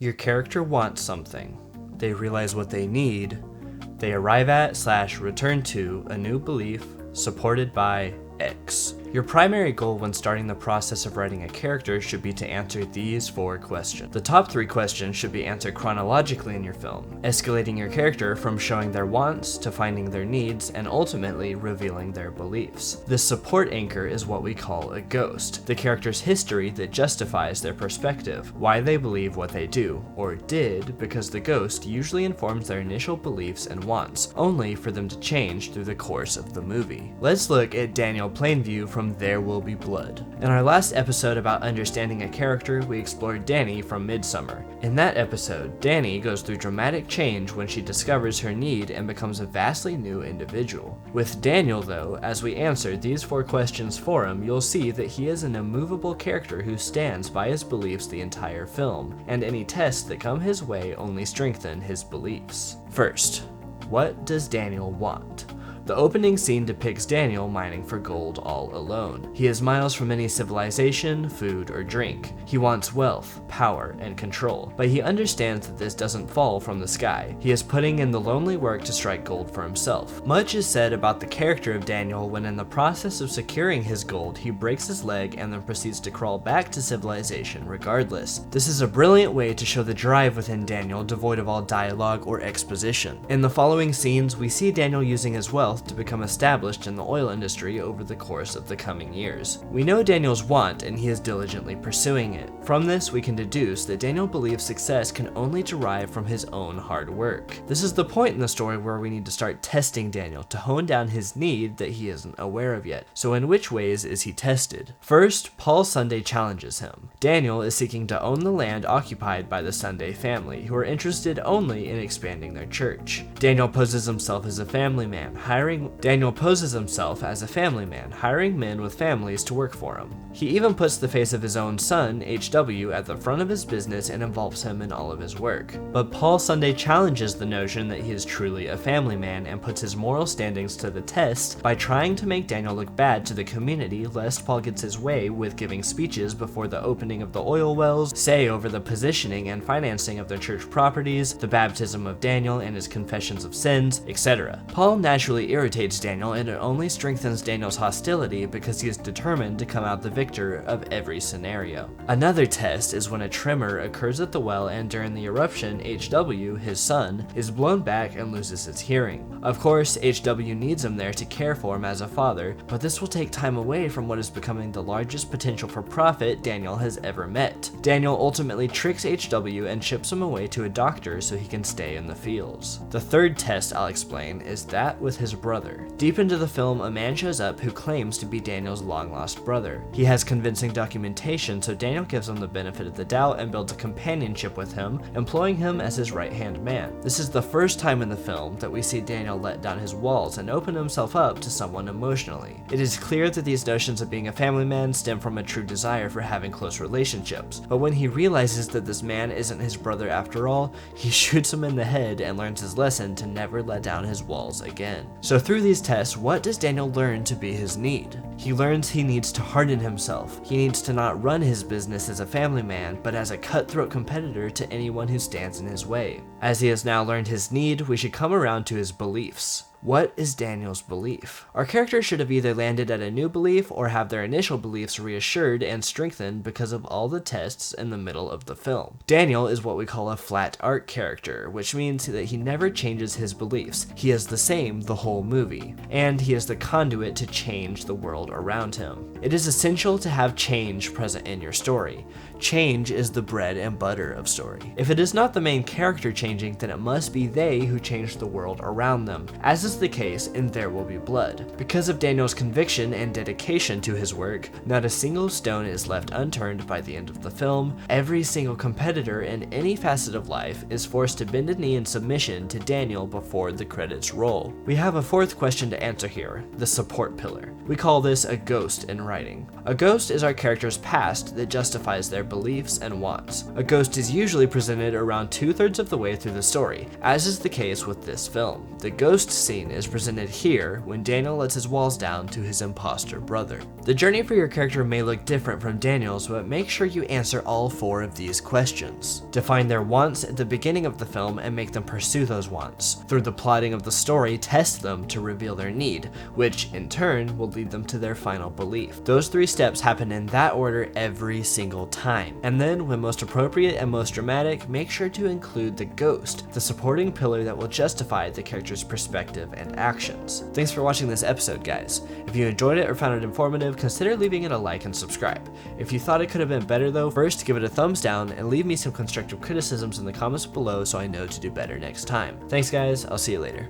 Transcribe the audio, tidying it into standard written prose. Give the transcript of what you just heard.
Your character wants something. They realize what they need. They arrive at/return to a new belief supported by X. Your primary goal when starting the process of writing a character should be to answer these 4 questions. The top 3 questions should be answered chronologically in your film, escalating your character from showing their wants to finding their needs and ultimately revealing their beliefs. The support anchor is what we call a ghost, the character's history that justifies their perspective, why they believe what they do, or did, because the ghost usually informs their initial beliefs and wants, only for them to change through the course of the movie. Let's look at Daniel Plainview from There Will Be Blood. In our last episode about understanding a character, we explored Danny from Midsommar. In that episode, Danny goes through dramatic change when she discovers her need and becomes a vastly new individual. With Daniel though, as we answer these 4 questions for him, you'll see that he is an immovable character who stands by his beliefs the entire film, and any tests that come his way only strengthen his beliefs. First, what does Daniel want? The opening scene depicts Daniel mining for gold all alone. He is miles from any civilization, food, or drink. He wants wealth, power, and control, but he understands that this doesn't fall from the sky. He is putting in the lonely work to strike gold for himself. Much is said about the character of Daniel when in the process of securing his gold, he breaks his leg and then proceeds to crawl back to civilization regardless. This is a brilliant way to show the drive within Daniel, devoid of all dialogue or exposition. In the following scenes, we see Daniel using his wealth to become established in the oil industry over the course of the coming years. We know Daniel's want and he is diligently pursuing it. From this, we can deduce that Daniel believes success can only derive from his own hard work. This is the point in the story where we need to start testing Daniel to hone down his need that he isn't aware of yet. So in which ways is he tested? First, Paul Sunday challenges him. Daniel is seeking to own the land occupied by the Sunday family, who are interested only in expanding their church. Daniel poses himself as a family man, hiring men with families to work for him. He even puts the face of his own son, HW, at the front of his business and involves him in all of his work. But Paul Sunday challenges the notion that he is truly a family man and puts his moral standings to the test by trying to make Daniel look bad to the community lest Paul gets his way with giving speeches before the opening of the oil wells, say over the positioning and financing of their church properties, the baptism of Daniel and his confessions of sins, etc. Paul naturally irritates Daniel, and it only strengthens Daniel's hostility because he is determined to come out the victor of every scenario. Another test is when a tremor occurs at the well and during the eruption, HW, his son, is blown back and loses his hearing. Of course, HW needs him there to care for him as a father, but this will take time away from what is becoming the largest potential for profit Daniel has ever met. Daniel ultimately tricks HW and ships him away to a doctor so he can stay in the fields. The third test I'll explain is that with his brother. Deep into the film, a man shows up who claims to be Daniel's long-lost brother. He has convincing documentation, so Daniel gives him the benefit of the doubt and builds a companionship with him, employing him as his right-hand man. This is the first time in the film that we see Daniel let down his walls and open himself up to someone emotionally. It is clear that these notions of being a family man stem from a true desire for having close relationships, but when he realizes that this man isn't his brother after all, he shoots him in the head and learns his lesson to never let down his walls again. So through these tests, what does Daniel learn to be his need? He learns he needs to harden himself. He needs to not run his business as a family man, but as a cutthroat competitor to anyone who stands in his way. As he has now learned his need, we should come around to his beliefs. What is Daniel's belief? Our characters should have either landed at a new belief or have their initial beliefs reassured and strengthened because of all the tests in the middle of the film. Daniel is what we call a flat arc character, which means that he never changes his beliefs. He is the same the whole movie, and he is the conduit to change the world around him. It is essential to have change present in your story. Change is the bread and butter of story. If it is not the main character changing, then it must be they who change the world around them, as is the case in There Will Be Blood. Because of Daniel's conviction and dedication to his work, not a single stone is left unturned by the end of the film. Every single competitor in any facet of life is forced to bend a knee in submission to Daniel before the credits roll. We have a fourth question to answer here, the support pillar. We call this a ghost in writing. A ghost is our character's past that justifies their beliefs and wants. A ghost is usually presented around 2/3 of the way through the story, as is the case with this film. The ghost scene scene is presented here when Daniel lets his walls down to his imposter brother. The journey for your character may look different from Daniel's, but make sure you answer all 4 of these questions. Define their wants at the beginning of the film and make them pursue those wants. Through the plotting of the story, test them to reveal their need, which in turn will lead them to their final belief. Those 3 steps happen in that order every single time. And then, when most appropriate and most dramatic, make sure to include the ghost, the supporting pillar that will justify the character's perspective and actions. Thanks for watching this episode, guys. If you enjoyed it or found it informative, consider leaving it a like and subscribe. If you thought it could have been better though, first give it a thumbs down and leave me some constructive criticisms in the comments below so I know to do better next time. Thanks guys, I'll see you later.